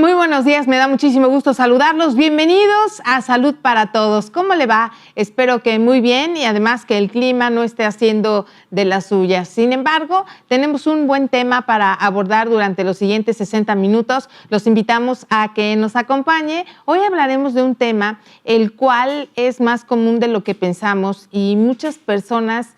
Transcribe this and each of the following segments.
Muy buenos días, me da muchísimo gusto saludarlos. Bienvenidos a Salud para Todos. ¿Cómo le va? Espero que muy bien y además que el clima no esté haciendo de las suyas. Sin embargo, tenemos un buen tema para abordar durante los siguientes 60 minutos. Los invitamos a que nos acompañe. Hoy hablaremos de un tema el cual es más común de lo que pensamos y muchas personas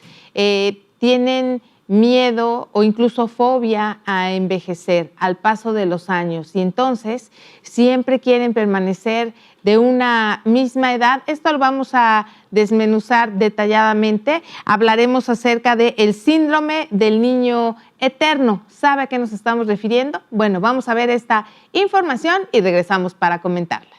tienen miedo o incluso fobia a envejecer al paso de los años y entonces siempre quieren permanecer de una misma edad. Esto lo vamos a desmenuzar detalladamente. Hablaremos acerca del síndrome del niño eterno. ¿Sabe a qué nos estamos refiriendo? Bueno, vamos a ver esta información y regresamos para comentarla.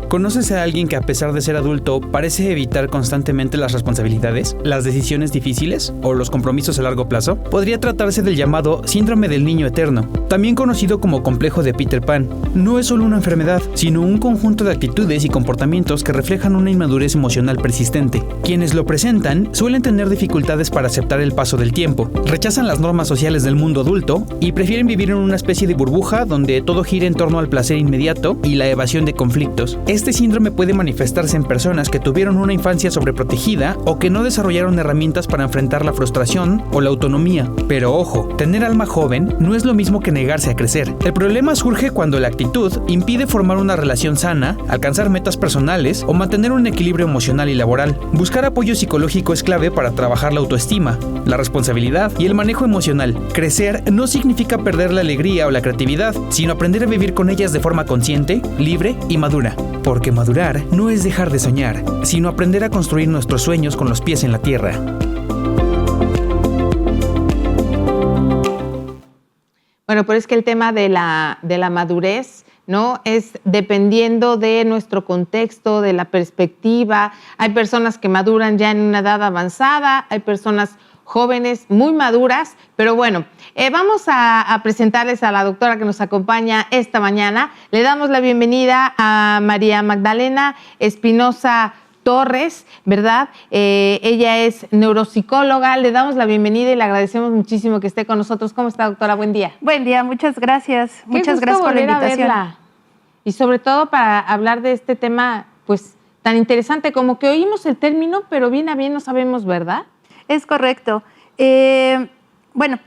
¿Conoces a alguien que a pesar de ser adulto parece evitar constantemente las responsabilidades, las decisiones difíciles o los compromisos a largo plazo? Podría tratarse del llamado síndrome del niño eterno, también conocido como complejo de Peter Pan. No es solo una enfermedad, sino un conjunto de actitudes y comportamientos que reflejan una inmadurez emocional persistente. Quienes lo presentan suelen tener dificultades para aceptar el paso del tiempo, rechazan las normas sociales del mundo adulto y prefieren vivir en una especie de burbuja donde todo gira en torno al placer inmediato y la evasión de conflictos. Este síndrome puede manifestarse en personas que tuvieron una infancia sobreprotegida o que no desarrollaron herramientas para enfrentar la frustración o la autonomía. Pero ojo, tener alma joven no es lo mismo que negarse a crecer. El problema surge cuando la actitud impide formar una relación sana, alcanzar metas personales o mantener un equilibrio emocional y laboral. Buscar apoyo psicológico es clave para trabajar la autoestima, la responsabilidad y el manejo emocional. Crecer no significa perder la alegría o la creatividad, sino aprender a vivir con ellas de forma consciente, libre y madura. Porque madurar no es dejar de soñar, sino aprender a construir nuestros sueños con los pies en la tierra. Bueno, pero es que el tema de la madurez, ¿no? Es dependiendo de nuestro contexto, de la perspectiva. Hay personas que maduran ya en una edad avanzada, hay personas jóvenes muy maduras, pero bueno, vamos a presentarles a la doctora que nos acompaña esta mañana. Le damos la bienvenida a María Magdalena Espinosa Torres, ¿verdad? Ella es neuropsicóloga. Le damos la bienvenida y le agradecemos muchísimo que esté con nosotros. ¿Cómo está, doctora? Buen día. Buen día, muchas gracias. Muchas gracias por la invitación. Y sobre todo para hablar de este tema, pues, tan interesante, como que oímos el término, pero bien a bien no sabemos, ¿verdad? Es correcto. Bueno,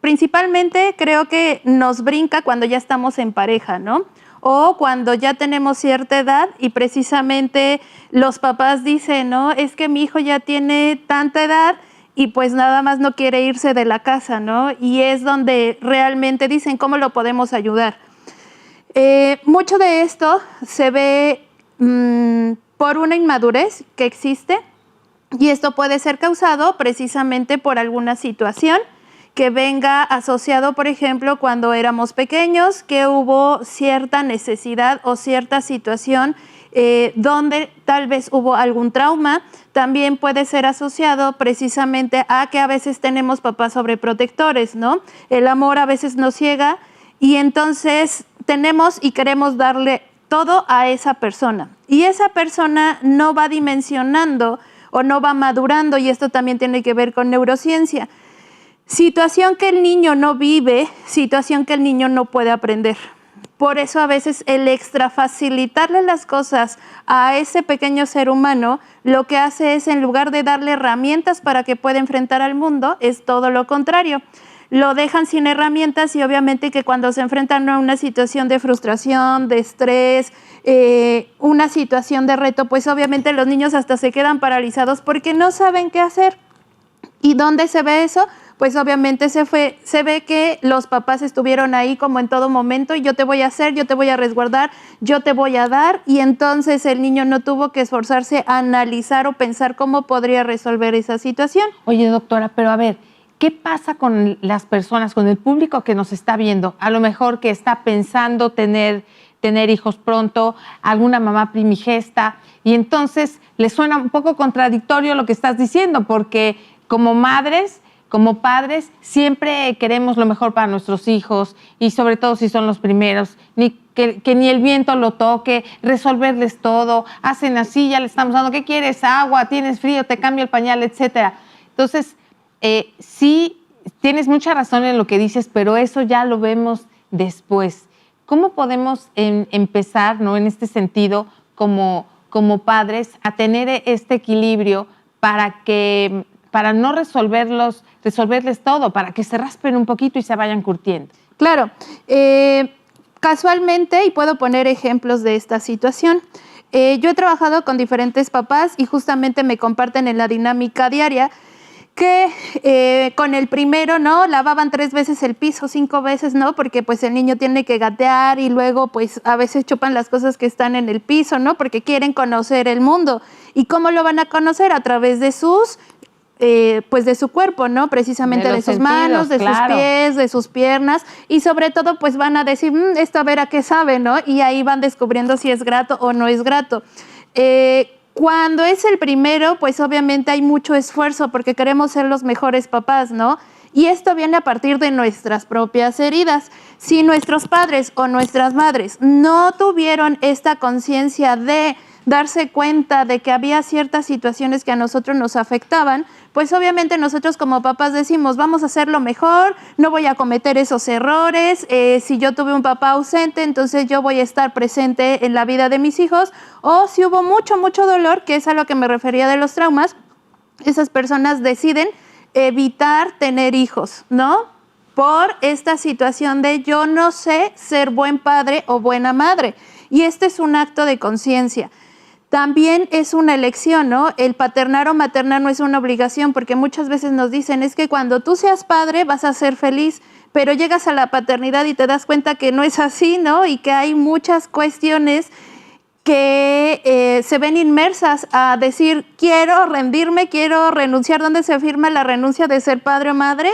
principalmente creo que nos brinca cuando ya estamos en pareja, ¿no? O cuando ya tenemos cierta edad y precisamente los papás dicen, ¿no? Es que mi hijo ya tiene tanta edad y pues nada más no quiere irse de la casa, ¿no? Y es donde realmente dicen, ¿cómo lo podemos ayudar? Mucho de esto se ve por una inmadurez que existe. Y esto puede ser causado precisamente por alguna situación que venga asociado, por ejemplo, cuando éramos pequeños, que hubo cierta necesidad o cierta situación donde tal vez hubo algún trauma. También puede ser asociado precisamente a que a veces tenemos papás sobreprotectores, ¿no? El amor a veces nos ciega y entonces tenemos y queremos darle todo a esa persona. Y esa persona no va dimensionando o no va madurando, y esto también tiene que ver con neurociencia. Situación que el niño no vive, situación que el niño no puede aprender. Por eso a veces el extra facilitarle las cosas a ese pequeño ser humano, lo que hace es, en lugar de darle herramientas para que pueda enfrentar al mundo, es todo lo contrario. Lo dejan sin herramientas y obviamente que cuando se enfrentan a una situación de frustración, de estrés, una situación de reto, pues obviamente los niños hasta se quedan paralizados porque no saben qué hacer. ¿Y dónde se ve eso? Pues obviamente se ve que los papás estuvieron ahí como en todo momento, y yo te voy a hacer, yo te voy a resguardar, yo te voy a dar, y entonces el niño no tuvo que esforzarse a analizar o pensar cómo podría resolver esa situación. Oye, doctora, pero a ver, ¿qué pasa con las personas, con el público que nos está viendo? A lo mejor que está pensando tener hijos pronto, alguna mamá primigesta, y entonces le suena un poco contradictorio lo que estás diciendo, porque como madres, como padres, siempre queremos lo mejor para nuestros hijos, y sobre todo si son los primeros, que ni el viento lo toque, resolverles todo, hacen así, ya le estamos dando, ¿qué quieres? Agua, tienes frío, te cambio el pañal, etcétera. Entonces, sí tienes mucha razón en lo que dices, pero eso ya lo vemos después. ¿Cómo podemos empezar, ¿no?, en este sentido, como padres, a tener este equilibrio para no resolverles todo, para que se raspen un poquito y se vayan curtiendo? Claro. Casualmente, y puedo poner ejemplos de esta situación, yo he trabajado con diferentes papás y justamente me comparten en la dinámica diaria que con el primero, ¿no?, lavaban 3 veces el piso, 5 veces, ¿no?, porque pues el niño tiene que gatear y luego pues a veces chupan las cosas que están en el piso, ¿no?, porque quieren conocer el mundo. ¿Y cómo lo van a conocer? A través de pues de su cuerpo, ¿no?, precisamente de sus sentidos, manos, de sus pies, de sus piernas, y sobre todo pues van a decir, esto a ver a qué sabe, ¿no?, y ahí van descubriendo si es grato o no es grato. Cuando es el primero, pues obviamente hay mucho esfuerzo porque queremos ser los mejores papás, ¿no? Y esto viene a partir de nuestras propias heridas. Si nuestros padres o nuestras madres no tuvieron esta conciencia de darse cuenta de que había ciertas situaciones que a nosotros nos afectaban, pues obviamente nosotros como papás decimos, vamos a hacerlo mejor, no voy a cometer esos errores, si yo tuve un papá ausente, entonces yo voy a estar presente en la vida de mis hijos, o si hubo mucho, mucho dolor, que es a lo que me refería de los traumas, esas personas deciden evitar tener hijos, ¿no? Por esta situación de yo no sé ser buen padre o buena madre. Y este es un acto de conciencia. También es una elección, ¿no? El paternar o maternar no es una obligación, porque muchas veces nos dicen, es que cuando tú seas padre vas a ser feliz, pero llegas a la paternidad y te das cuenta que no es así, ¿no? Y que hay muchas cuestiones que se ven inmersas a decir, quiero rendirme, quiero renunciar, ¿dónde se firma la renuncia de ser padre o madre?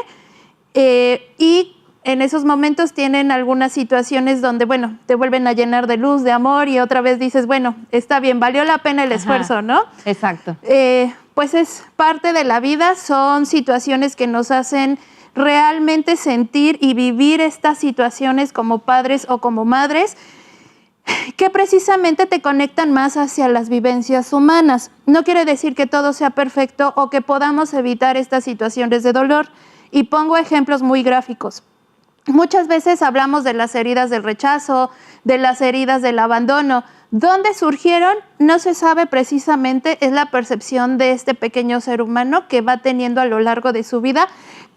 Y en esos momentos tienen algunas situaciones donde, bueno, te vuelven a llenar de luz, de amor, y otra vez dices, bueno, está bien, valió la pena el esfuerzo, ¿no? Exacto. Pues es parte de la vida, son situaciones que nos hacen realmente sentir y vivir estas situaciones como padres o como madres, que precisamente te conectan más hacia las vivencias humanas. No quiere decir que todo sea perfecto o que podamos evitar estas situaciones de dolor. Y pongo ejemplos muy gráficos. Muchas veces hablamos de las heridas del rechazo, de las heridas del abandono. ¿Dónde surgieron? No se sabe precisamente, es la percepción de este pequeño ser humano que va teniendo a lo largo de su vida,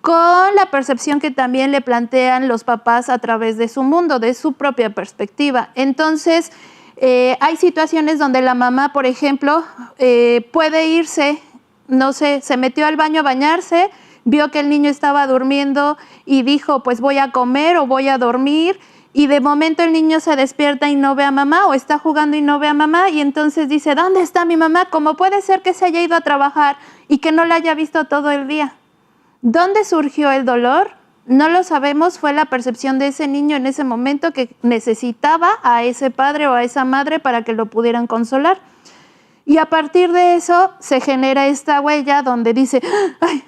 con la percepción que también le plantean los papás a través de su mundo, de su propia perspectiva. Entonces, hay situaciones donde la mamá, por ejemplo, puede irse, no sé, se metió al baño a bañarse, vio que el niño estaba durmiendo y dijo, pues voy a comer o voy a dormir, y de momento el niño se despierta y no ve a mamá, o está jugando y no ve a mamá, y entonces dice, ¿dónde está mi mamá? ¿Cómo puede ser que se haya ido a trabajar y que no la haya visto todo el día? ¿Dónde surgió el dolor? No lo sabemos, fue la percepción de ese niño en ese momento que necesitaba a ese padre o a esa madre para que lo pudieran consolar. Y a partir de eso se genera esta huella donde dice, ¡ay!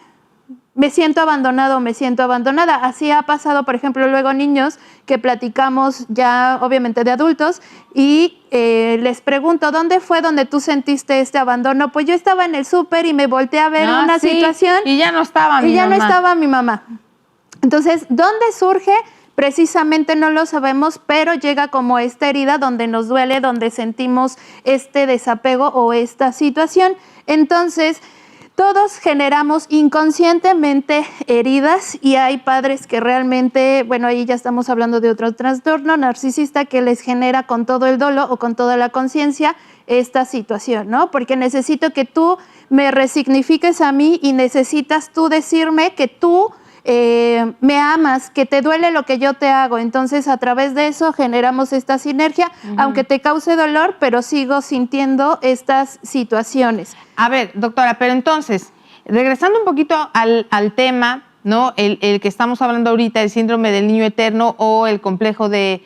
Me siento abandonado, me siento abandonada. Así ha pasado, por ejemplo, luego niños que platicamos ya obviamente de adultos y les pregunto, ¿dónde fue donde tú sentiste este abandono? Pues yo estaba en el súper y me volteé a ver una situación. Y ya no estaba mi mamá. Y ya no estaba mi mamá. Entonces, ¿dónde surge? Precisamente no lo sabemos, pero llega como esta herida donde nos duele, donde sentimos este desapego o esta situación. Entonces, todos generamos inconscientemente heridas y hay padres que realmente, bueno, ahí ya estamos hablando de otro trastorno narcisista que les genera con todo el dolo o con toda la conciencia esta situación, ¿no? Porque necesito que tú me resignifiques a mí y necesitas tú decirme que tú me amas, que te duele lo que yo te hago. Entonces, a través de eso generamos esta sinergia, aunque te cause dolor, pero sigo sintiendo estas situaciones. A ver, doctora, pero entonces, regresando un poquito al tema, ¿no? El que estamos hablando ahorita, el síndrome del niño eterno o el complejo de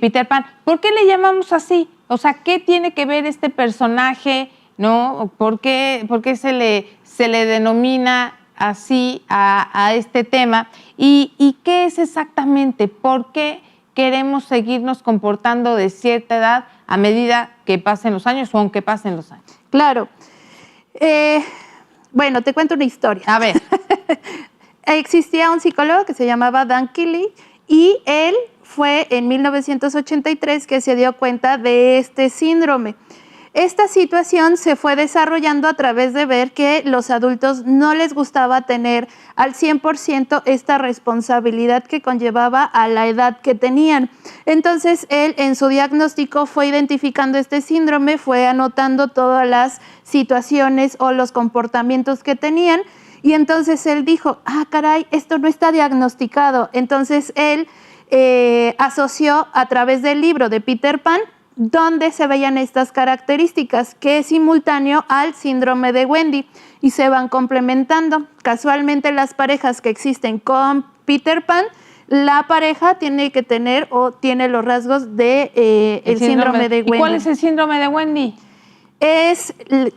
Peter Pan, ¿por qué le llamamos así? O sea, ¿qué tiene que ver este personaje, ¿no? ¿Por qué se le denomina así a este tema? ¿Y qué es exactamente? ¿Por qué queremos seguirnos comportando de cierta edad a medida que pasen los años o aunque pasen los años? Claro. Bueno, te cuento una historia. A ver. existía un psicólogo que se llamaba Dan Keeley y él fue en 1983 que se dio cuenta de este síndrome. Esta situación se fue desarrollando a través de ver que los adultos no les gustaba tener al 100% esta responsabilidad que conllevaba a la edad que tenían. Entonces, él en su diagnóstico fue identificando este síndrome, fue anotando todas las situaciones o los comportamientos que tenían y entonces él dijo, caray, esto no está diagnosticado. Entonces, él asoció a través del libro de Peter Pan donde se veían estas características, que es simultáneo al síndrome de Wendy y se van complementando. Casualmente las parejas que existen con Peter Pan, la pareja tiene que tener o tiene los rasgos de el síndrome de Wendy. ¿Y cuál es el síndrome de Wendy? Es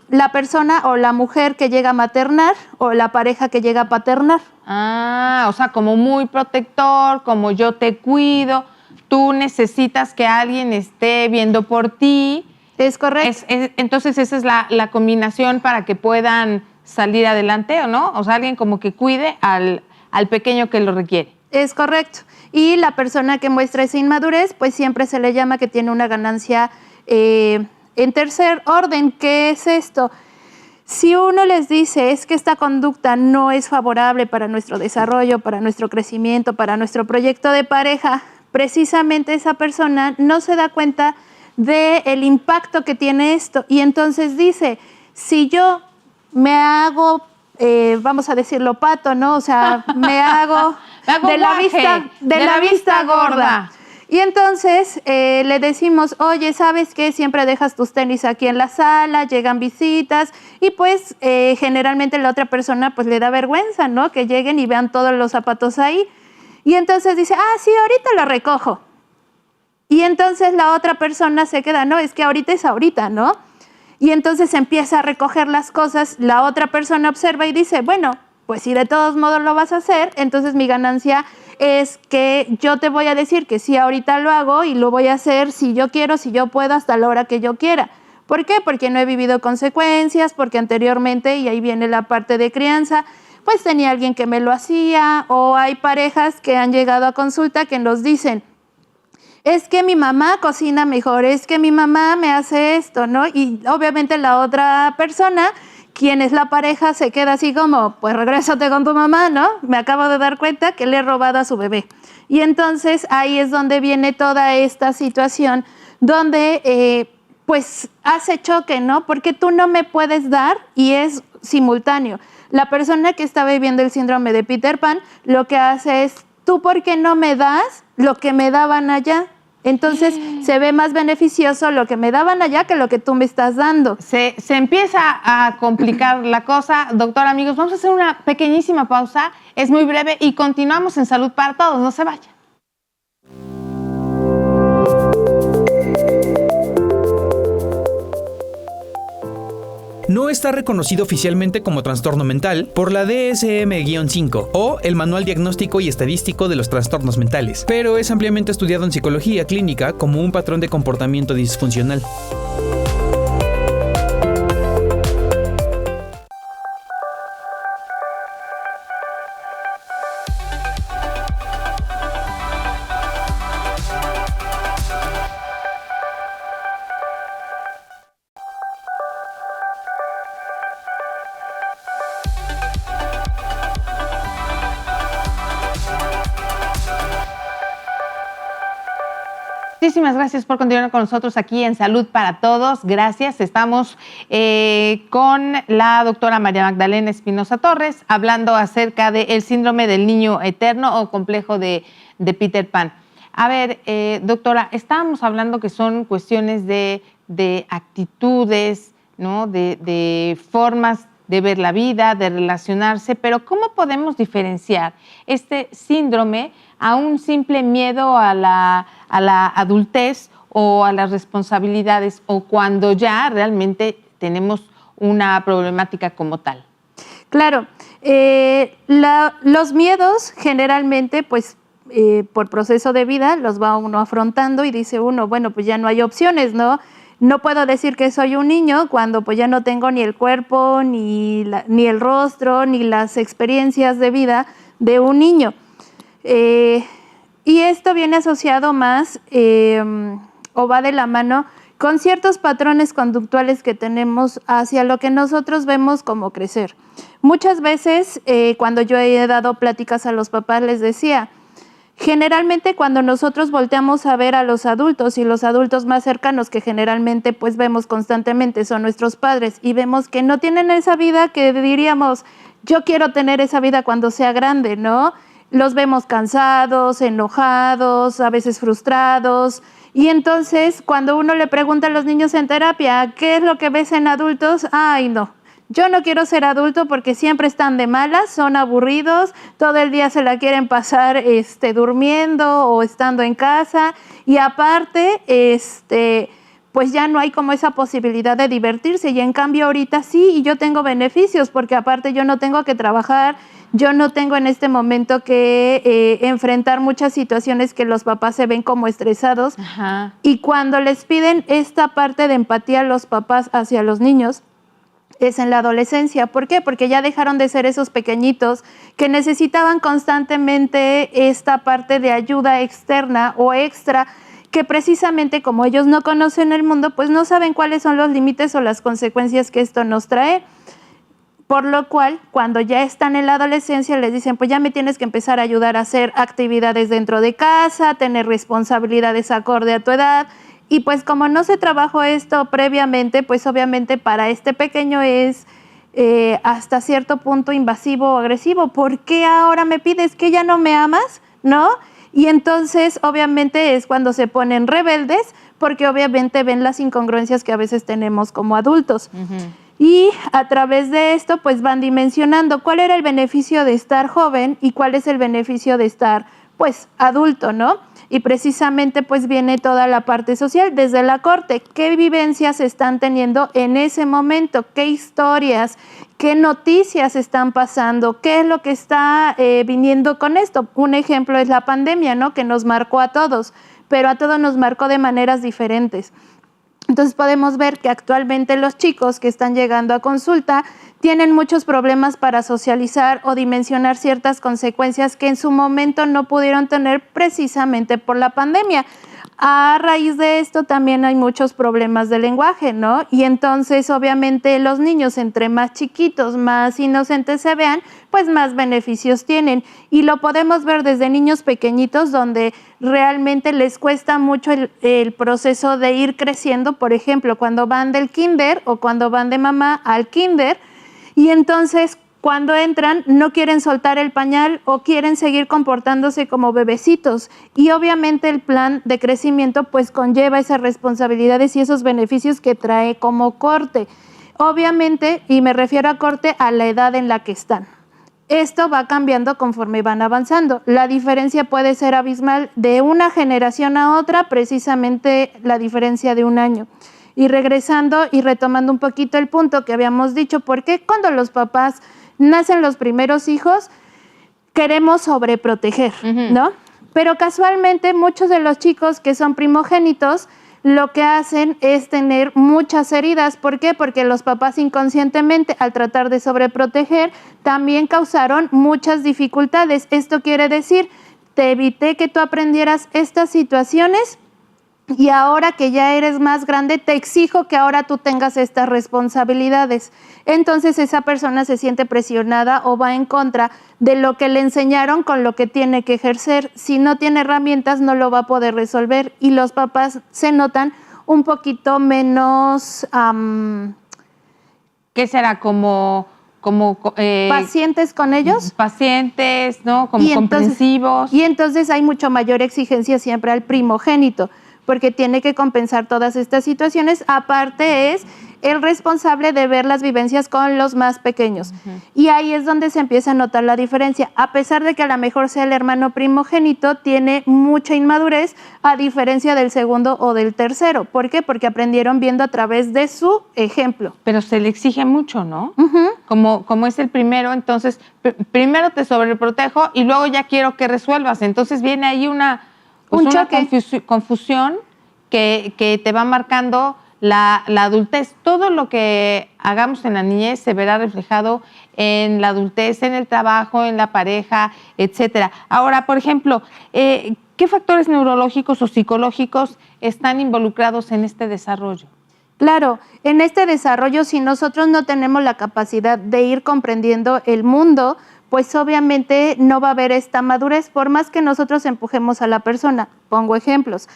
la persona o la mujer que llega a maternar o la pareja que llega a paternar. O sea, como muy protector, como yo te cuido. Tú necesitas que alguien esté viendo por ti. Es correcto. Entonces esa es la combinación para que puedan salir adelante, ¿o no? O sea, alguien como que cuide al pequeño que lo requiere. Es correcto. Y la persona que muestra esa inmadurez, pues siempre se le llama que tiene una ganancia en tercer orden. ¿Qué es esto? Si uno les dice es que esta conducta no es favorable para nuestro desarrollo, para nuestro crecimiento, para nuestro proyecto de pareja, precisamente esa persona no se da cuenta del impacto que tiene esto y entonces dice, si yo me hago, vamos a decirlo pato, ¿no? O sea, me hago de la vista gorda. Y entonces le decimos, oye, ¿sabes qué? Siempre dejas tus tenis aquí en la sala, llegan visitas y pues generalmente la otra persona pues le da vergüenza, ¿no? Que lleguen y vean todos los zapatos ahí. Y entonces dice, sí, ahorita lo recojo. Y entonces la otra persona se queda, no, es que ahorita es ahorita, ¿no? Y entonces empieza a recoger las cosas, la otra persona observa y dice, bueno, pues si de todos modos lo vas a hacer, entonces mi ganancia es que yo te voy a decir que sí, ahorita lo hago y lo voy a hacer si yo quiero, si yo puedo, hasta la hora que yo quiera. ¿Por qué? Porque no he vivido consecuencias, porque anteriormente, y ahí viene la parte de crianza, pues tenía alguien que me lo hacía, o hay parejas que han llegado a consulta que nos dicen, es que mi mamá cocina mejor, es que mi mamá me hace esto, ¿no? Y obviamente la otra persona, quien es la pareja, se queda así como, pues regrésate con tu mamá, ¿no? Me acabo de dar cuenta que le he robado a su bebé. Y entonces ahí es donde viene toda esta situación, donde pues hace choque, ¿no? Porque tú no me puedes dar y es simultáneo. La persona que está viviendo el síndrome de Peter Pan, lo que hace es, ¿tú por qué no me das lo que me daban allá? Entonces se ve más beneficioso lo que me daban allá que lo que tú me estás dando. Se empieza a complicar la cosa. Doctor, amigos, vamos a hacer una pequeñísima pausa. Es muy breve y continuamos en Salud para Todos. No se vayan. No está reconocido oficialmente como trastorno mental por la DSM-5 o el Manual Diagnóstico y Estadístico de los Trastornos Mentales, pero es ampliamente estudiado en psicología clínica como un patrón de comportamiento disfuncional. Muchísimas gracias por continuar con nosotros aquí en Salud para Todos. Gracias. Estamos con la doctora María Magdalena Espinosa Torres hablando acerca del síndrome del niño eterno o complejo de Peter Pan. A ver, doctora, estábamos hablando que son cuestiones de actitudes, ¿no? De formas de ver la vida, de relacionarse, pero ¿cómo podemos diferenciar este síndrome a un simple miedo a la adultez o a las responsabilidades o cuando ya realmente tenemos una problemática como tal? Claro, los miedos generalmente, pues por proceso de vida, los va uno afrontando y dice uno, bueno, pues ya no hay opciones, ¿no? No puedo decir que soy un niño cuando pues ya no tengo ni el cuerpo, ni el rostro, ni las experiencias de vida de un niño. Y esto viene asociado más o va de la mano con ciertos patrones conductuales que tenemos hacia lo que nosotros vemos como crecer. Muchas veces, cuando yo he dado pláticas a los papás, les decía, generalmente cuando nosotros volteamos a ver a los adultos y los adultos más cercanos que generalmente pues vemos constantemente son nuestros padres y vemos que no tienen esa vida que diríamos, yo quiero tener esa vida cuando sea grande, ¿no? Los vemos cansados, enojados, a veces frustrados. Y entonces, cuando uno le pregunta a los niños en terapia, ¿qué es lo que ves en adultos? Ay, no, yo no quiero ser adulto porque siempre están de malas, son aburridos, todo el día se la quieren pasar durmiendo o estando en casa. Y aparte, pues ya no hay como esa posibilidad de divertirse. Y en cambio ahorita sí, y yo tengo beneficios porque aparte yo no tengo que trabajar, yo no tengo en este momento que enfrentar muchas situaciones que los papás se ven como estresados. Ajá. Y cuando les piden esta parte de empatía a los papás hacia los niños, es en la adolescencia. ¿Por qué? Porque ya dejaron de ser esos pequeñitos que necesitaban constantemente esta parte de ayuda externa o extra, que precisamente como ellos no conocen el mundo, pues no saben cuáles son los límites o las consecuencias que esto nos trae. Por lo cual, cuando ya están en la adolescencia, les dicen, pues ya me tienes que empezar a ayudar a hacer actividades dentro de casa, tener responsabilidades acorde a tu edad. Y pues como no se trabajó esto previamente, pues obviamente para este pequeño es hasta cierto punto invasivo o agresivo. ¿Por qué ahora me pides que ya no me amas? ¿No? Y entonces obviamente es cuando se ponen rebeldes, porque obviamente ven las incongruencias que a veces tenemos como adultos. Uh-huh. Y a través de esto, pues van dimensionando cuál era el beneficio de estar joven y cuál es el beneficio de estar, pues, adulto, ¿no? Y precisamente, pues, viene toda la parte social desde la corte. ¿Qué vivencias están teniendo en ese momento? ¿Qué historias? ¿Qué noticias están pasando? ¿Qué es lo que está viniendo con esto? Un ejemplo es la pandemia, ¿no? Que nos marcó a todos, pero a todos nos marcó de maneras diferentes. Entonces podemos ver que actualmente los chicos que están llegando a consulta tienen muchos problemas para socializar o dimensionar ciertas consecuencias que en su momento no pudieron tener precisamente por la pandemia. A raíz de esto también hay muchos problemas de lenguaje, ¿no? Y entonces obviamente los niños entre más chiquitos, más inocentes se vean, pues más beneficios tienen. Y lo podemos ver desde niños pequeñitos donde realmente les cuesta mucho el proceso de ir creciendo, por ejemplo, cuando van del kinder o cuando van de mamá al kinder, y entonces cuando entran no quieren soltar el pañal o quieren seguir comportándose como bebecitos. Y obviamente el plan de crecimiento pues conlleva esas responsabilidades y esos beneficios que trae como corte. Obviamente, y me refiero a corte a la edad en la que están. Esto va cambiando conforme van avanzando. La diferencia puede ser abismal de una generación a otra, precisamente la diferencia de un año. Y regresando y retomando un poquito el punto que habíamos dicho, ¿por qué cuando los papás nacen los primeros hijos queremos sobreproteger, ¿no? Pero casualmente muchos de los chicos que son primogénitos lo que hacen es tener muchas heridas. ¿Por qué? Porque los papás inconscientemente, al tratar de sobreproteger, también causaron muchas dificultades. Esto quiere decir, te evité que tú aprendieras estas situaciones y ahora que ya eres más grande, te exijo que ahora tú tengas estas responsabilidades. Entonces esa persona se siente presionada o va en contra de lo que le enseñaron con lo que tiene que ejercer. Si no tiene herramientas, no lo va a poder resolver. Y los papás se notan un poquito menos... ¿Qué será? Como pacientes con ellos. Pacientes, ¿no? Como comprensivos. Y entonces hay mucho mayor exigencia siempre al primogénito, porque tiene que compensar todas estas situaciones. Aparte es el responsable de ver las vivencias con los más pequeños. Y ahí es donde se empieza a notar la diferencia. A pesar de que a lo mejor sea el hermano primogénito, tiene mucha inmadurez a diferencia del segundo o del tercero. ¿Por qué? Porque aprendieron viendo a través de su ejemplo. Pero se le exige mucho, ¿no? Como es el primero, entonces primero te sobreprotejo y luego ya quiero que resuelvas. Entonces viene ahí una confusión que te va marcando la adultez. Todo lo que hagamos en la niñez se verá reflejado en la adultez, en el trabajo, en la pareja, etcétera. Ahora, por ejemplo, ¿qué factores neurológicos o psicológicos están involucrados en este desarrollo? Claro, en este desarrollo, si nosotros no tenemos la capacidad de ir comprendiendo el mundo, pues obviamente no va a haber esta madurez, por más que nosotros empujemos a la persona. Pongo ejemplos.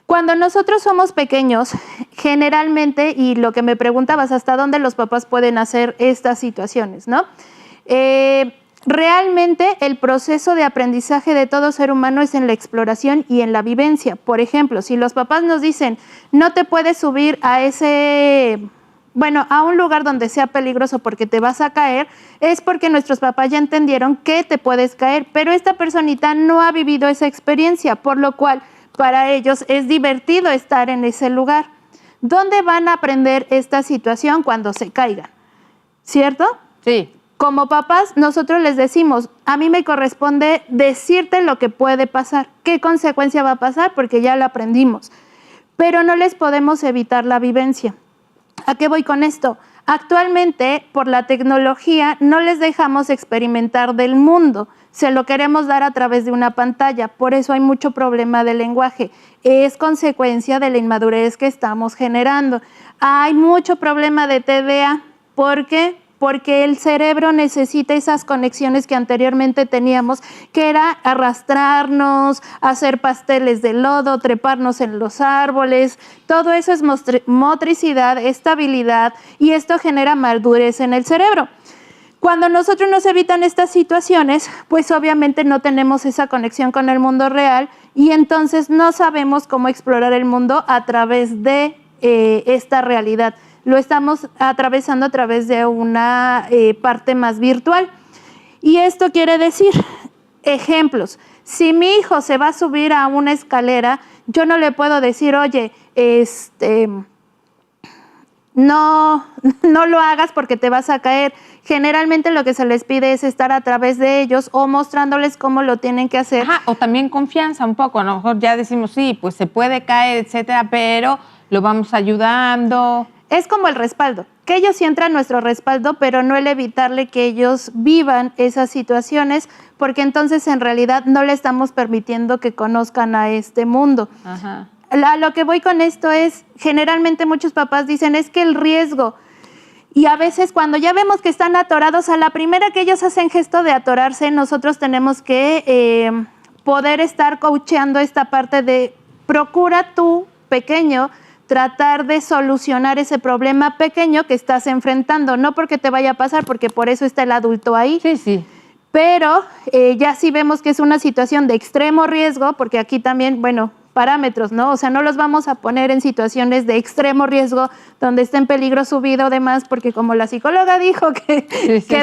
Cuando nosotros somos pequeños, generalmente, y lo que me preguntabas, ¿hasta dónde los papás pueden hacer estas situaciones, no? Realmente el proceso de aprendizaje de todo ser humano es en la exploración y en la vivencia. Por ejemplo, si los papás nos dicen, no te puedes subir a a un lugar donde sea peligroso porque te vas a caer, es porque nuestros papás ya entendieron que te puedes caer, pero esta personita no ha vivido esa experiencia, por lo cual para ellos es divertido estar en ese lugar. ¿Dónde van a aprender esta situación? Cuando se caigan, ¿cierto? Sí. Como papás, nosotros les decimos, a mí me corresponde decirte lo que puede pasar, qué consecuencia va a pasar, porque ya lo aprendimos, pero no les podemos evitar la vivencia. ¿A qué voy con esto? Actualmente, por la tecnología, no les dejamos experimentar del mundo, se lo queremos dar a través de una pantalla, por eso hay mucho problema de lenguaje, es consecuencia de la inmadurez que estamos generando. Hay mucho problema de TDA, ¿por qué? Porque el cerebro necesita esas conexiones que anteriormente teníamos, que era arrastrarnos, hacer pasteles de lodo, treparnos en los árboles. Todo eso es motricidad, estabilidad, y esto genera madurez en el cerebro. Cuando nosotros nos evitan estas situaciones, pues obviamente no tenemos esa conexión con el mundo real y entonces no sabemos cómo explorar el mundo a través de esta realidad. Lo estamos atravesando a través de una parte más virtual. Y esto quiere decir, ejemplos, si mi hijo se va a subir a una escalera, yo no le puedo decir, oye, no lo hagas porque te vas a caer. Generalmente lo que se les pide es estar a través de ellos o mostrándoles cómo lo tienen que hacer. Ajá, o también confianza un poco, a lo mejor ya decimos, sí, pues se puede caer, etcétera, pero lo vamos ayudando. Es como el respaldo, que ellos sientan nuestro respaldo, pero no el evitarle que ellos vivan esas situaciones, porque entonces en realidad no le estamos permitiendo que conozcan a este mundo. Ajá. A lo que voy con esto es, generalmente muchos papás dicen, es que el riesgo, y a veces cuando ya vemos que están atorados, a la primera que ellos hacen gesto de atorarse, nosotros tenemos que poder estar coacheando esta parte de, procura tú, pequeño, tratar de solucionar ese problema pequeño que estás enfrentando, no porque te vaya a pasar, porque por eso está el adulto ahí. Sí, sí. Pero ya sí vemos que es una situación de extremo riesgo, porque aquí también, parámetros, ¿no? O sea, no los vamos a poner en situaciones de extremo riesgo donde esté en peligro su vida o demás, porque como la psicóloga dijo que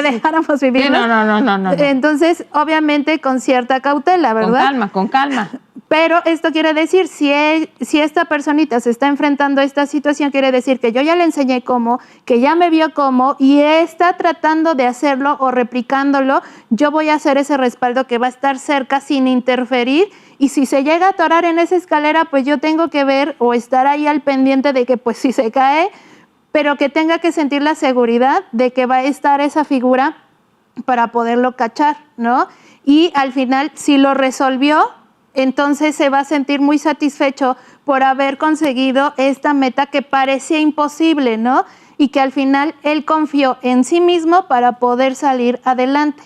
dejáramos vivir. Sí, no. Entonces, obviamente con cierta cautela, ¿verdad? Con calma. Pero esto quiere decir, si esta personita se está enfrentando a esta situación, quiere decir que yo ya le enseñé cómo, que ya me vio cómo y está tratando de hacerlo o replicándolo, yo voy a hacer ese respaldo que va a estar cerca sin interferir, y si se llega a atorar en esa escalera, pues yo tengo que ver o estar ahí al pendiente de que pues si se cae, pero que tenga que sentir la seguridad de que va a estar esa figura para poderlo cachar, ¿no? Y al final, si lo resolvió, entonces se va a sentir muy satisfecho por haber conseguido esta meta que parecía imposible, ¿no? Y que al final él confió en sí mismo para poder salir adelante.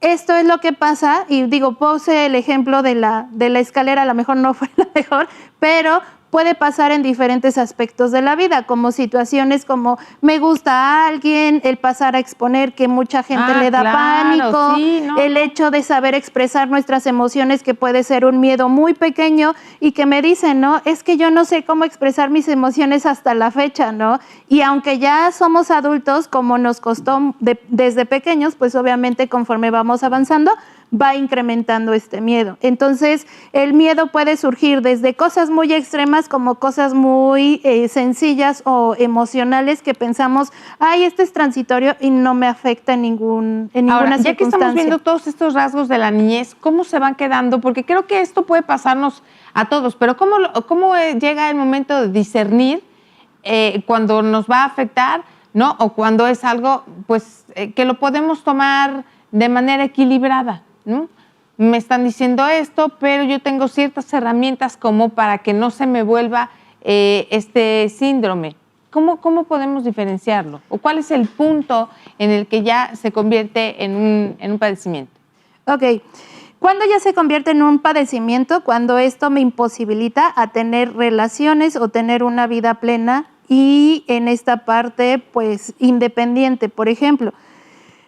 Esto es lo que pasa, y puse el ejemplo de la escalera, a lo mejor no fue la mejor, pero puede pasar en diferentes aspectos de la vida, como situaciones como me gusta a alguien, el pasar a exponer que mucha gente le da pánico, sí, no. El hecho de saber expresar nuestras emociones, que puede ser un miedo muy pequeño y que me dicen, ¿no? Es que yo no sé cómo expresar mis emociones hasta la fecha, ¿no? Y aunque ya somos adultos, como nos costó desde pequeños, pues obviamente conforme vamos avanzando, va incrementando este miedo. Entonces, el miedo puede surgir desde cosas muy extremas como cosas muy sencillas o emocionales que pensamos, ay, esto es transitorio y no me afecta en ninguna Ahora, ya circunstancia. que estamos viendo todos estos rasgos de la niñez, ¿cómo se van quedando? Porque creo que esto puede pasarnos a todos, pero ¿cómo llega el momento de discernir cuando nos va a afectar, ¿no? O cuando es algo, pues, que lo podemos tomar de manera equilibrada, ¿no? Me están diciendo esto, pero yo tengo ciertas herramientas como para que no se me vuelva este síndrome. ¿Cómo podemos diferenciarlo? ¿O cuál es el punto en el que ya se convierte en un padecimiento? Ok. ¿Cuándo ya se convierte en un padecimiento? Cuando esto me imposibilita a tener relaciones o tener una vida plena y en esta parte, pues, independiente. Por ejemplo,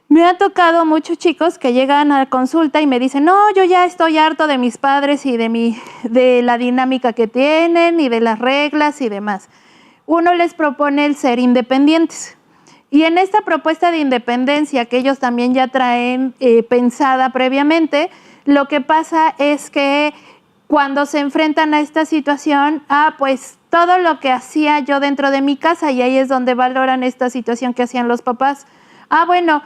me ha tocado muchos chicos que llegan a la consulta y me dicen, no, yo ya estoy harto de mis padres y de la dinámica que tienen y de las reglas y demás. Uno les propone el ser independientes. Y en esta propuesta de independencia que ellos también ya traen pensada previamente, lo que pasa es que cuando se enfrentan a esta situación, pues todo lo que hacía yo dentro de mi casa, y ahí es donde valoran esta situación que hacían los papás. Bueno,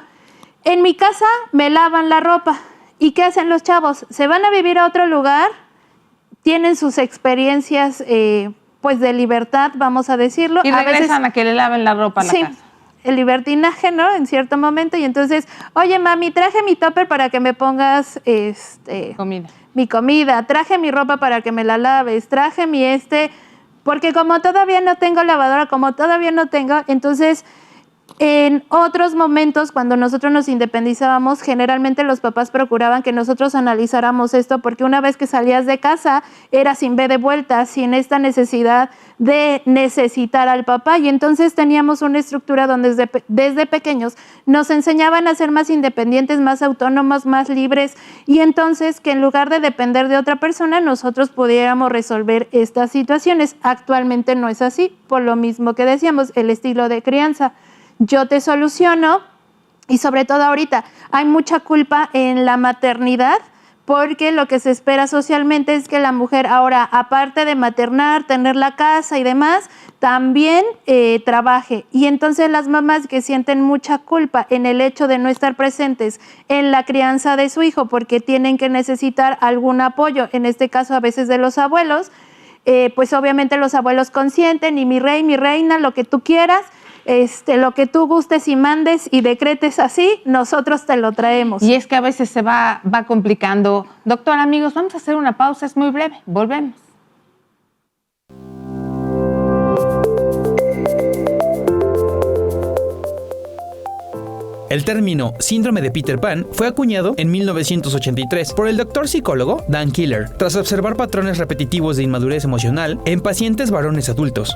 en mi casa me lavan la ropa. ¿Y qué hacen los chavos? Se van a vivir a otro lugar, tienen sus experiencias pues de libertad, vamos a decirlo. Y regresan a que le laven la ropa a la casa. Sí, el libertinaje, ¿no? En cierto momento. Y entonces, oye, mami, traje mi tupper para que me pongas mi comida. Traje mi ropa para que me la laves. Traje mi porque como todavía no tengo lavadora, entonces en otros momentos, cuando nosotros nos independizábamos, generalmente los papás procuraban que nosotros analizáramos esto, porque una vez que salías de casa, era sin ve de vuelta, sin esta necesidad de necesitar al papá. Y entonces teníamos una estructura donde desde pequeños nos enseñaban a ser más independientes, más autónomos, más libres, y entonces que en lugar de depender de otra persona, nosotros pudiéramos resolver estas situaciones. Actualmente no es así, por lo mismo que decíamos, el estilo de crianza. Yo te soluciono, y sobre todo ahorita hay mucha culpa en la maternidad, porque lo que se espera socialmente es que la mujer ahora, aparte de maternar, tener la casa y demás, también trabaje. Y entonces las mamás que sienten mucha culpa en el hecho de no estar presentes en la crianza de su hijo porque tienen que necesitar algún apoyo, en este caso a veces de los abuelos, pues obviamente los abuelos consienten, y mi rey, mi reina, lo que tú quieras, lo que tú gustes y mandes y decretes así, nosotros te lo traemos. Y es que a veces se va complicando. Doctor, amigos, vamos a hacer una pausa, es muy breve, volvemos. El término síndrome de Peter Pan fue acuñado en 1983 por el doctor psicólogo Dan Killer, tras observar patrones repetitivos de inmadurez emocional en pacientes varones adultos.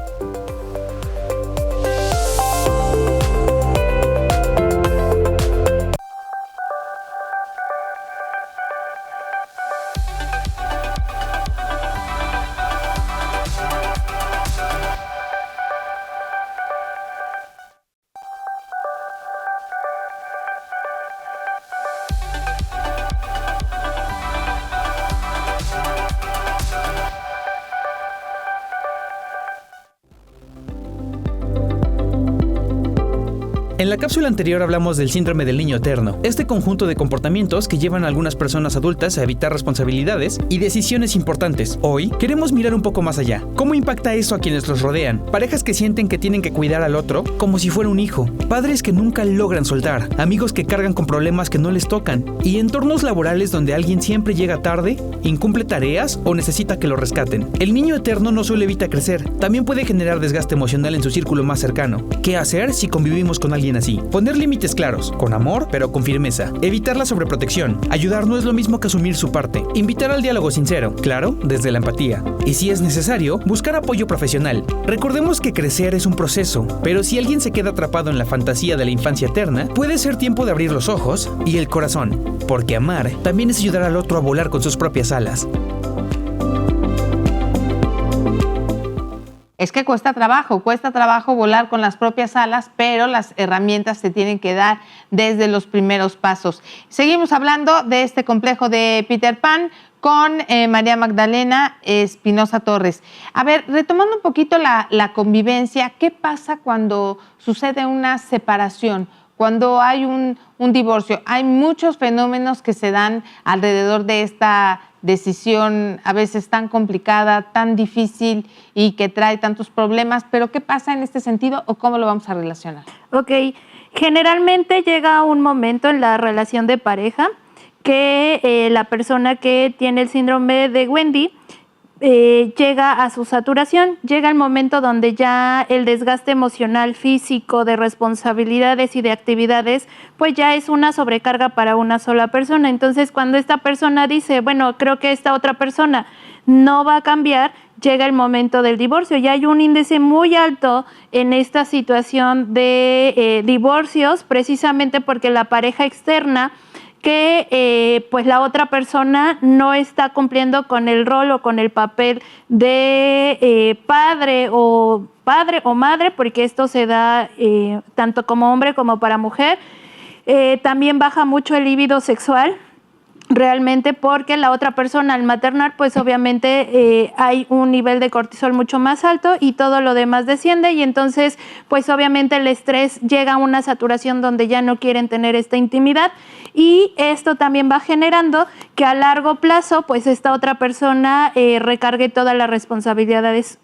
En la cápsula anterior hablamos del síndrome del niño eterno, este conjunto de comportamientos que llevan a algunas personas adultas a evitar responsabilidades y decisiones importantes. Hoy queremos mirar un poco más allá. ¿Cómo impacta eso a quienes los rodean? Parejas que sienten que tienen que cuidar al otro como si fuera un hijo, padres que nunca logran soltar, amigos que cargan con problemas que no les tocan, y entornos laborales donde alguien siempre llega tarde, incumple tareas o necesita que lo rescaten. El niño eterno no solo evita crecer, también puede generar desgaste emocional en su círculo más cercano. ¿Qué hacer si convivimos con alguien así? Poner límites claros, con amor, pero con firmeza. Evitar la sobreprotección. Ayudar no es lo mismo que asumir su parte. Invitar al diálogo sincero, claro, desde la empatía. Y si es necesario, buscar apoyo profesional. Recordemos que crecer es un proceso, pero si alguien se queda atrapado en la fantasía de la infancia eterna, puede ser tiempo de abrir los ojos y el corazón, porque amar también es ayudar al otro a volar con sus propias alas. Es que cuesta trabajo volar con las propias alas, pero las herramientas se tienen que dar desde los primeros pasos. Seguimos hablando de este complejo de Peter Pan con María Magdalena Espinosa Torres. A ver, retomando un poquito la convivencia, ¿qué pasa cuando sucede una separación? cuando hay un divorcio, hay muchos fenómenos que se dan alrededor de esta decisión a veces tan complicada, tan difícil y que trae tantos problemas, pero ¿qué pasa en este sentido o cómo lo vamos a relacionar? Ok, generalmente llega un momento en la relación de pareja que la persona que tiene el síndrome de Wendy llega a su saturación, llega el momento donde ya el desgaste emocional, físico, de responsabilidades y de actividades, pues ya es una sobrecarga para una sola persona. Entonces, cuando esta persona dice, bueno, creo que esta otra persona no va a cambiar, llega el momento del divorcio. Ya hay un índice muy alto en esta situación de divorcios, precisamente porque la pareja externa que pues la otra persona no está cumpliendo con el rol o con el papel de padre o madre, porque esto se da tanto como hombre como para mujer. También baja mucho el líbido sexual, realmente, porque la otra persona al maternar, pues obviamente hay un nivel de cortisol mucho más alto y todo lo demás desciende, y entonces pues obviamente el estrés llega a una saturación donde ya no quieren tener esta intimidad, y esto también va generando que a largo plazo pues esta otra persona recargue todas las responsabilidades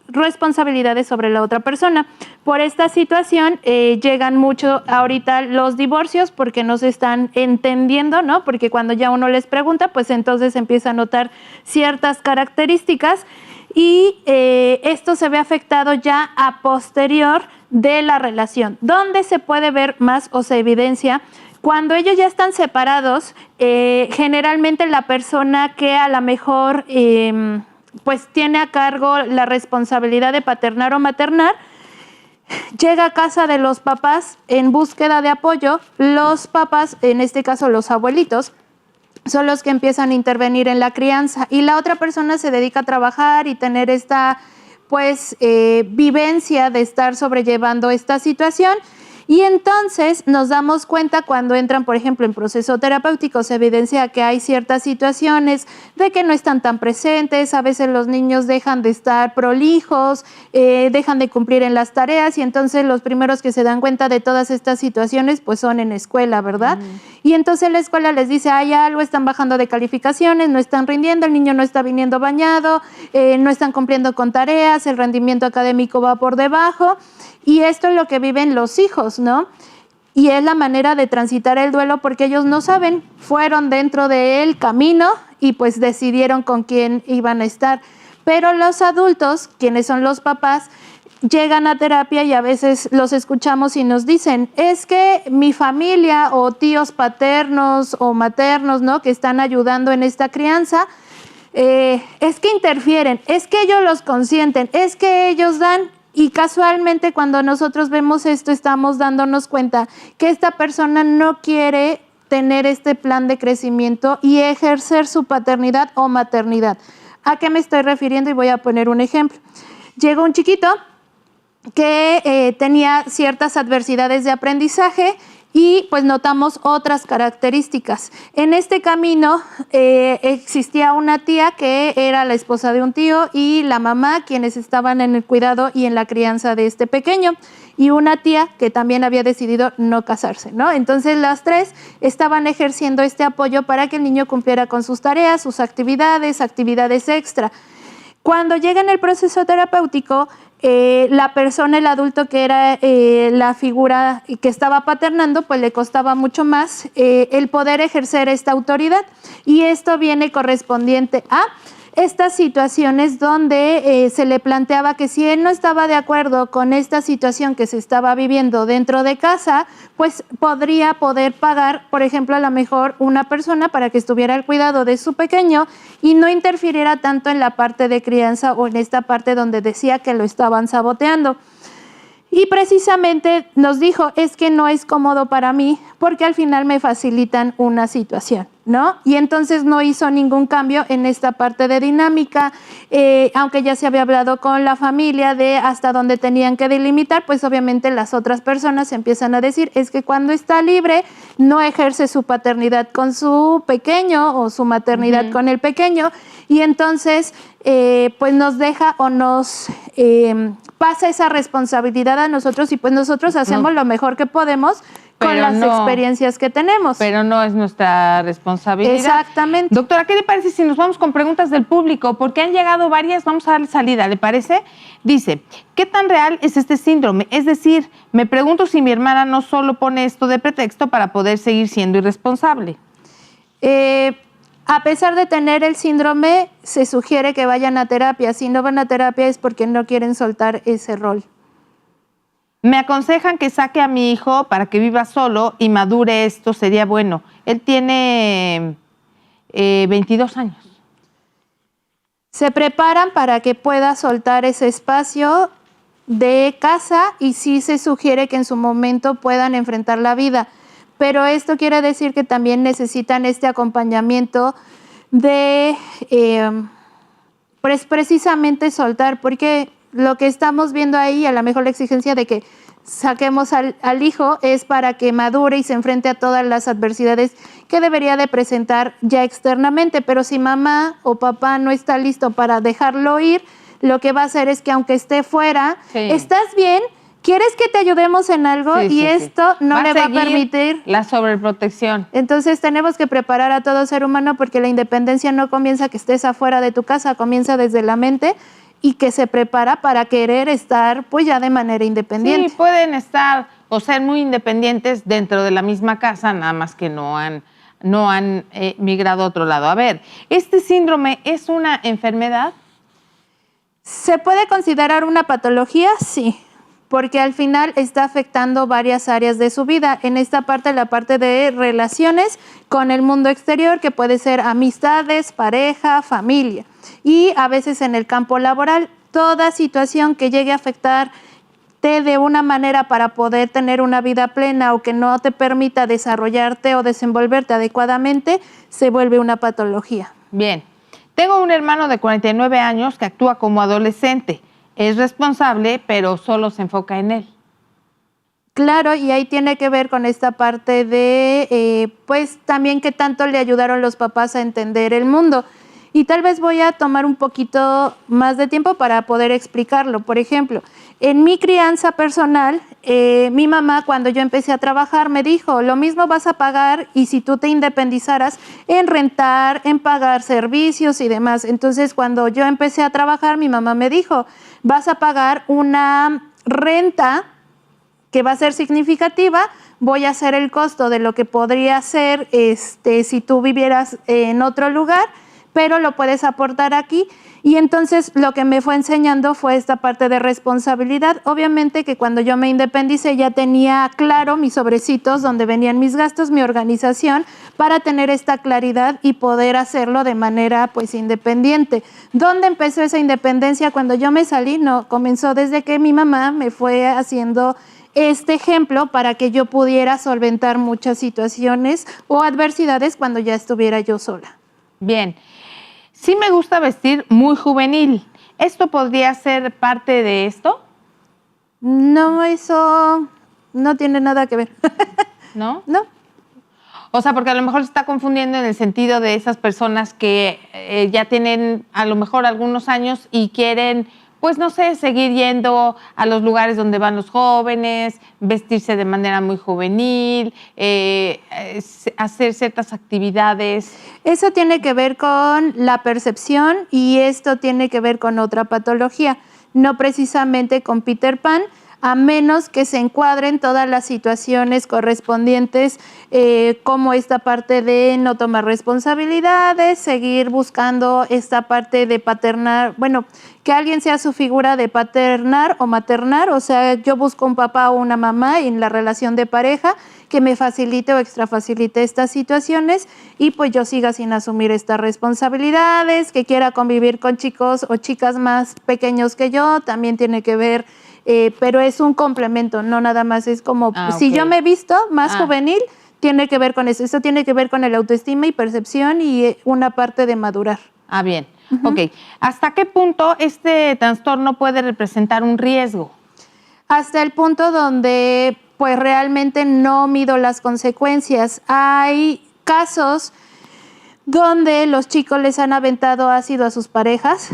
sobre la otra persona. Por esta situación llegan mucho ahorita los divorcios porque no se están entendiendo, ¿no? Porque cuando ya uno les pregunta, pues entonces empieza a notar ciertas características, y esto se ve afectado ya a posterior de la relación. ¿Dónde se puede ver más o se evidencia? Cuando ellos ya están separados, generalmente la persona que a lo mejor pues tiene a cargo la responsabilidad de paternar o maternar, llega a casa de los papás en búsqueda de apoyo. Los papás, en este caso los abuelitos, son los que empiezan a intervenir en la crianza, y la otra persona se dedica a trabajar y tener esta pues vivencia de estar sobrellevando esta situación. Y entonces nos damos cuenta cuando entran, por ejemplo, en proceso terapéutico, se evidencia que hay ciertas situaciones de que no están tan presentes, a veces los niños dejan de estar prolijos, dejan de cumplir en las tareas, y entonces los primeros que se dan cuenta de todas estas situaciones pues son en escuela, ¿verdad? Y entonces la escuela les dice, hay algo, están bajando de calificaciones, no están rindiendo, el niño no está viniendo bañado, no están cumpliendo con tareas, el rendimiento académico va por debajo. Y esto es lo que viven los hijos, ¿no? Y es la manera de transitar el duelo, porque ellos no saben, fueron dentro del camino y pues decidieron con quién iban a estar. Pero los adultos, quienes son los papás, llegan a terapia y a veces los escuchamos y nos dicen, es que mi familia o tíos paternos o maternos, ¿no?, que están ayudando en esta crianza, es que interfieren, es que ellos los consienten, es que ellos dan. Y casualmente cuando nosotros vemos esto estamos dándonos cuenta que esta persona no quiere tener este plan de crecimiento y ejercer su paternidad o maternidad. ¿A qué me estoy refiriendo? Y voy a poner un ejemplo. Llegó un chiquito que tenía ciertas adversidades de aprendizaje y pues notamos otras características. En este camino existía una tía que era la esposa de un tío y la mamá, quienes estaban en el cuidado y en la crianza de este pequeño, y una tía que también había decidido no casarse, ¿no? Entonces las tres estaban ejerciendo este apoyo para que el niño cumpliera con sus tareas, sus actividades extra. Cuando llega en el proceso terapéutico, la persona, el adulto que era la figura que estaba paternando, pues le costaba mucho más el poder ejercer esta autoridad. Y esto viene correspondiente a estas situaciones donde se le planteaba que si él no estaba de acuerdo con esta situación que se estaba viviendo dentro de casa, pues podría poder pagar, por ejemplo, a lo mejor una persona para que estuviera al cuidado de su pequeño y no interfiriera tanto en la parte de crianza o en esta parte donde decía que lo estaban saboteando. Y precisamente nos dijo, es que no es cómodo para mí porque al final me facilitan una situación, ¿no? Y entonces no hizo ningún cambio en esta parte de dinámica, aunque ya se había hablado con la familia de hasta dónde tenían que delimitar, pues obviamente las otras personas empiezan a decir, es que cuando está libre no ejerce su paternidad con su pequeño o su maternidad con el pequeño, y entonces pues nos deja o nos pasa esa responsabilidad a nosotros, y pues nosotros hacemos lo mejor que podemos con las experiencias que tenemos. Pero no es nuestra responsabilidad. Exactamente. Doctora, ¿qué le parece si nos vamos con preguntas del público? Porque han llegado varias, vamos a darle salida, ¿le parece? Dice, ¿qué tan real es este síndrome? Es decir, me pregunto si mi hermana no solo pone esto de pretexto para poder seguir siendo irresponsable. A pesar de tener el síndrome, se sugiere que vayan a terapia. Si no van a terapia es porque no quieren soltar ese rol. Me aconsejan que saque a mi hijo para que viva solo y madure esto, sería bueno. Él tiene 22 años. Se preparan para que pueda soltar ese espacio de casa y sí se sugiere que en su momento puedan enfrentar la vida. Pero esto quiere decir que también necesitan este acompañamiento de pues precisamente soltar, porque lo que estamos viendo ahí, a lo mejor la exigencia de que saquemos al hijo es para que madure y se enfrente a todas las adversidades que debería de presentar ya externamente, pero si mamá o papá no está listo para dejarlo ir, lo que va a hacer es que aunque esté fuera, ¿estás bien? ¿Quieres que te ayudemos en algo? Esto no le va a permitir la sobreprotección. Entonces tenemos que preparar a todo ser humano porque la independencia no comienza que estés afuera de tu casa, comienza desde la mente y que se prepara para querer estar pues ya de manera independiente. Sí, pueden estar o ser muy independientes dentro de la misma casa, nada más que no han migrado a otro lado. A ver, ¿este síndrome es una enfermedad? ¿Se puede considerar una patología? Sí, porque al final está afectando varias áreas de su vida. En esta parte, la parte de relaciones con el mundo exterior, que puede ser amistades, pareja, familia. Y a veces en el campo laboral, toda situación que llegue a afectarte de una manera para poder tener una vida plena o que no te permita desarrollarte o desenvolverte adecuadamente, se vuelve una patología. Bien. Tengo un hermano de 49 años que actúa como adolescente. Es responsable, pero solo se enfoca en él. Claro, y ahí tiene que ver con esta parte de, pues también qué tanto le ayudaron los papás a entender el mundo. Y tal vez voy a tomar un poquito más de tiempo para poder explicarlo. Por ejemplo, en mi crianza personal, mi mamá cuando yo empecé a trabajar me dijo, lo mismo vas a pagar y si tú te independizaras en rentar, en pagar servicios y demás. Entonces cuando yo empecé a trabajar, mi mamá me dijo, vas a pagar una renta que va a ser significativa, voy a hacer el costo de lo que podría ser si tú vivieras en otro lugar, pero lo puedes aportar aquí. Y entonces lo que me fue enseñando fue esta parte de responsabilidad. Obviamente que cuando yo me independicé ya tenía claro mis sobrecitos donde venían mis gastos, mi organización, para tener esta claridad y poder hacerlo de manera pues independiente. ¿Dónde empezó esa independencia? Cuando yo me salí, no, comenzó desde que mi mamá me fue haciendo este ejemplo para que yo pudiera solventar muchas situaciones o adversidades cuando ya estuviera yo sola. Bien. Sí me gusta vestir muy juvenil. ¿Esto podría ser parte de esto? No, eso no tiene nada que ver. ¿No? No. O sea, porque a lo mejor se está confundiendo en el sentido de esas personas que ya tienen a lo mejor algunos años y quieren, pues no sé, seguir yendo a los lugares donde van los jóvenes, vestirse de manera muy juvenil, hacer ciertas actividades. Eso tiene que ver con la percepción y esto tiene que ver con otra patología, no precisamente con Peter Pan, a menos que se encuadren todas las situaciones correspondientes, como esta parte de no tomar responsabilidades, seguir buscando esta parte de paternar, bueno, que alguien sea su figura de paternar o maternar, o sea, yo busco un papá o una mamá en la relación de pareja que me facilite o extrafacilite estas situaciones y pues yo siga sin asumir estas responsabilidades, que quiera convivir con chicos o chicas más pequeños que yo, también tiene que ver, pero es un complemento, no nada más es como, si yo me he visto más juvenil, tiene que ver con eso, esto tiene que ver con el autoestima y percepción y una parte de madurar. Ah, bien. Ok. ¿Hasta qué punto este trastorno puede representar un riesgo? Hasta el punto donde pues realmente no mido las consecuencias. Hay casos donde los chicos les han aventado ácido a sus parejas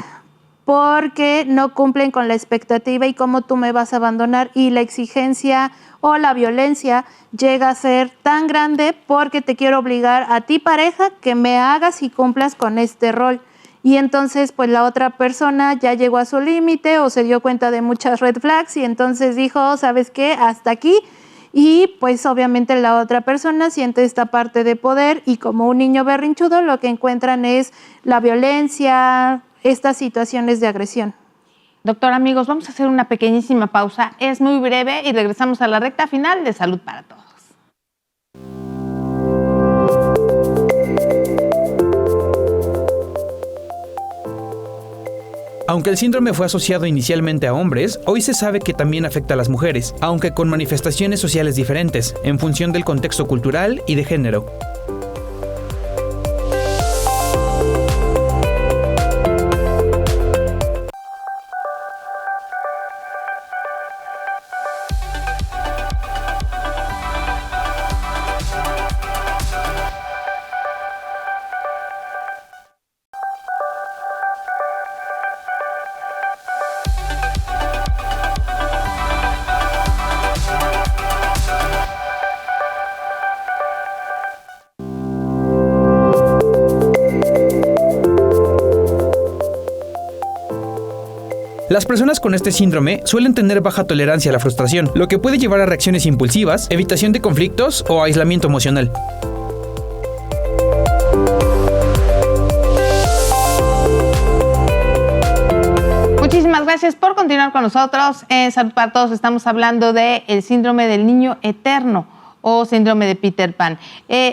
porque no cumplen con la expectativa y cómo tú me vas a abandonar, y la exigencia o la violencia llega a ser tan grande porque te quiero obligar a ti, pareja, que me hagas y cumplas con este rol. Y entonces pues la otra persona ya llegó a su límite o se dio cuenta de muchas red flags y entonces dijo, ¿sabes qué? Hasta aquí. Y pues obviamente la otra persona siente esta parte de poder y como un niño berrinchudo lo que encuentran es la violencia, estas situaciones de agresión. Doctor, amigos, vamos a hacer una pequeñísima pausa. Es muy breve y regresamos a la recta final de Salud para Todos. Aunque el síndrome fue asociado inicialmente a hombres, hoy se sabe que también afecta a las mujeres, aunque con manifestaciones sociales diferentes, en función del contexto cultural y de género. Las personas con este síndrome suelen tener baja tolerancia a la frustración, lo que puede llevar a reacciones impulsivas, evitación de conflictos o aislamiento emocional. Muchísimas gracias por continuar con nosotros. En Salud para Todos estamos hablando del síndrome del niño eterno o síndrome de Peter Pan.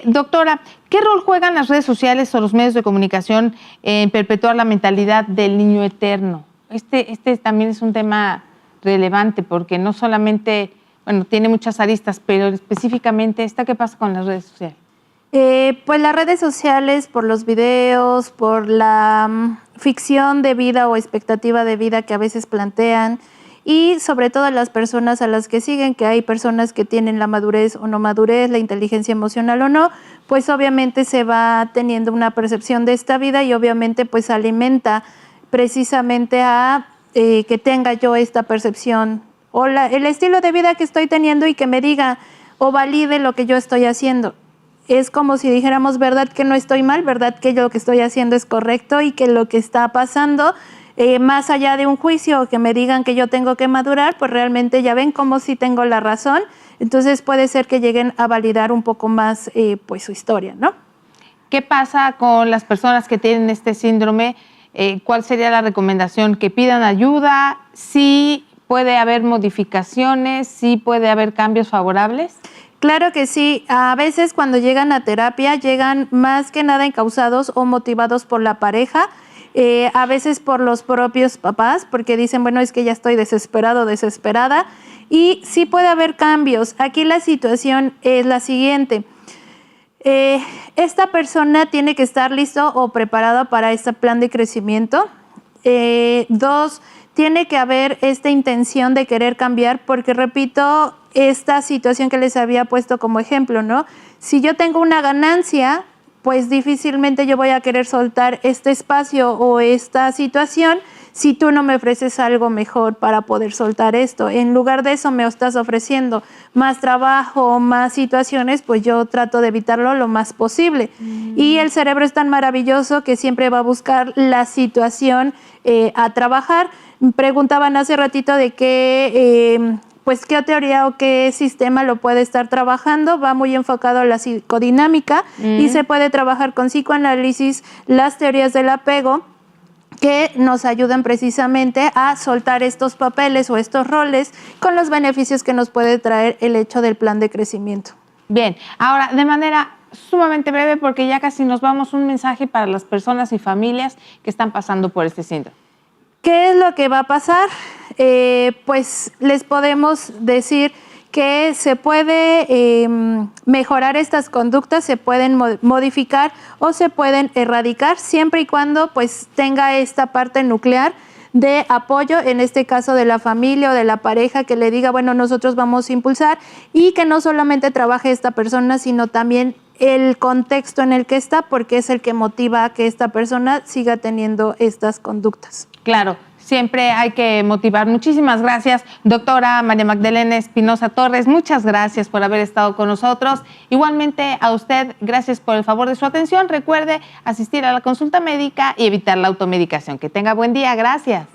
Doctora, ¿qué rol juegan las redes sociales o los medios de comunicación en perpetuar la mentalidad del niño eterno? Este también es un tema relevante porque no solamente, bueno, tiene muchas aristas, pero específicamente ¿qué pasa con las redes sociales? Pues las redes sociales, por los videos, por la ficción de vida o expectativa de vida que a veces plantean y sobre todo las personas a las que siguen, que hay personas que tienen la madurez o no madurez, la inteligencia emocional o no, pues obviamente se va teniendo una percepción de esta vida y obviamente pues alimenta precisamente a que tenga yo esta percepción o el estilo de vida que estoy teniendo y que me diga o valide lo que yo estoy haciendo. Es como si dijéramos, ¿verdad que no estoy mal? ¿Verdad que lo que estoy haciendo es correcto? Y que lo que está pasando, más allá de un juicio o que me digan que yo tengo que madurar, pues realmente ya ven cómo sí tengo la razón. Entonces puede ser que lleguen a validar un poco más pues su historia, ¿no? ¿Qué pasa con las personas que tienen este síndrome? ¿Cuál sería la recomendación? ¿Que pidan ayuda? ¿Sí puede haber modificaciones? ¿Sí puede haber cambios favorables? Claro que sí. A veces cuando llegan a terapia, llegan más que nada encausados o motivados por la pareja, a veces por los propios papás, porque dicen, bueno, es que ya estoy desesperado, desesperada, y sí puede haber cambios. Aquí la situación es la siguiente. Esta persona tiene que estar listo o preparada para este plan de crecimiento. Dos, tiene que haber esta intención de querer cambiar, porque repito, esta situación que les había puesto como ejemplo, ¿no? Si yo tengo una ganancia, pues difícilmente yo voy a querer soltar este espacio o esta situación si tú no me ofreces algo mejor para poder soltar esto. En lugar de eso me estás ofreciendo más trabajo, más situaciones, pues yo trato de evitarlo lo más posible. Y el cerebro es tan maravilloso que siempre va a buscar la situación a trabajar. Preguntaban hace ratito de qué teoría o qué sistema lo puede estar trabajando. Va muy enfocado a la psicodinámica y se puede trabajar con psicoanálisis, las teorías del apego, que nos ayudan precisamente a soltar estos papeles o estos roles con los beneficios que nos puede traer el hecho del plan de crecimiento. Bien, ahora de manera sumamente breve, porque ya casi nos vamos, un mensaje para las personas y familias que están pasando por este síndrome. ¿Qué es lo que va a pasar? Pues les podemos decir que se puede mejorar estas conductas, se pueden modificar o se pueden erradicar siempre y cuando pues tenga esta parte nuclear de apoyo, en este caso de la familia o de la pareja, que le diga, bueno, nosotros vamos a impulsar, y que no solamente trabaje esta persona, sino también el contexto en el que está, porque es el que motiva a que esta persona siga teniendo estas conductas. Claro, siempre hay que motivar. Muchísimas gracias, doctora María Magdalena Espinosa Torres. Muchas gracias por haber estado con nosotros. Igualmente a usted, gracias por el favor de su atención. Recuerde asistir a la consulta médica y evitar la automedicación. Que tenga buen día. Gracias.